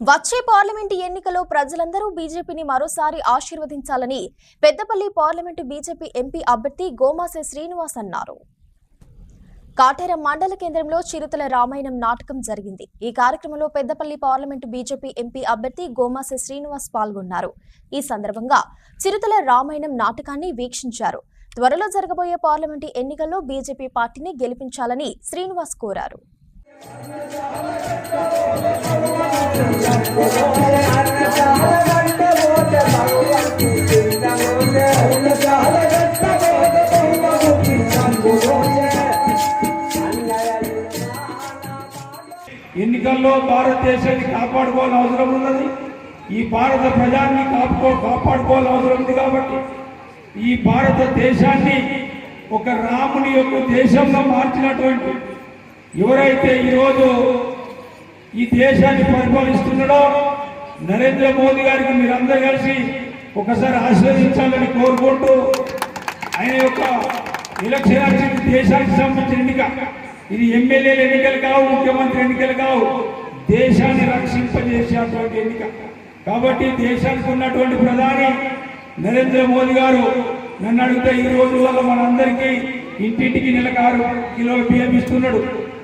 వచ్చే పార్లమెంటు ఎన్నికల్లో ప్రజలందరూ బీజేపీని మరోసారి ఆశీర్వదించాలని పెద్దపల్లి పార్లమెంటు బీజేపీ ఎంపీ అభ్యర్థి గోమాసె శ్రీనివాస్ అన్నారు. కాటేర మండల కేంద్రంలో చిరుతల రామాయణం నాటకం జరిగింది. ఈ కార్యక్రమంలో పెద్దపల్లి పార్లమెంటు బీజేపీ ఎంపీ అభ్యర్థి గోమాసె శ్రీనివాస్ పాల్గొన్నారు. ఈ సందర్భంగా చిరుతల రామాయణం నాటకాన్ని వీక్షించారు. త్వరలో జరగబోయే పార్లమెంటు ఎన్నికల్లో బీజేపీ పార్టీని గెలిపించాలని శ్రీనివాస్ కోరారు. ఎన్నికల్లో భారతదేశాన్ని కాపాడుకోవాల్సిన అవసరం ఉన్నది. ఈ భారత ప్రజాన్ని కాపాడుకోవాల్సిన అవసరం ఉంది. కాబట్టి ఈ భారతదేశాన్ని ఒక రాముని యొక్క దేశంగా మార్చినటువంటి ఎవరైతే ఈరోజు ఈ దేశాన్ని పరిపాలిస్తున్నాడో నరేంద్ర మోదీ గారికి మీరందరూ కలిసి ఒకసారి ఆశీర్వదించాలని కోరుకుంటూ, ఆయన యొక్క ఎలక్షన్ వచ్చింది దేశానికి సంబంధించిన ఎన్నిక. ఇది ఎమ్మెల్యేల ఎన్నికలు కావు, ముఖ్యమంత్రి ఎన్నికలు కావు, దేశాన్ని రక్షింపజేసేటువంటి ఎన్నిక. కాబట్టి దేశానికి ఉన్నటువంటి ప్రధాని నరేంద్ర మోదీ గారు నన్ను అడిగితే ఈ రోజు వల్ల మనందరికీ ఇంటింటికి నెలకు 6 కిలోల బియ్యం ఇస్తున్నాడు.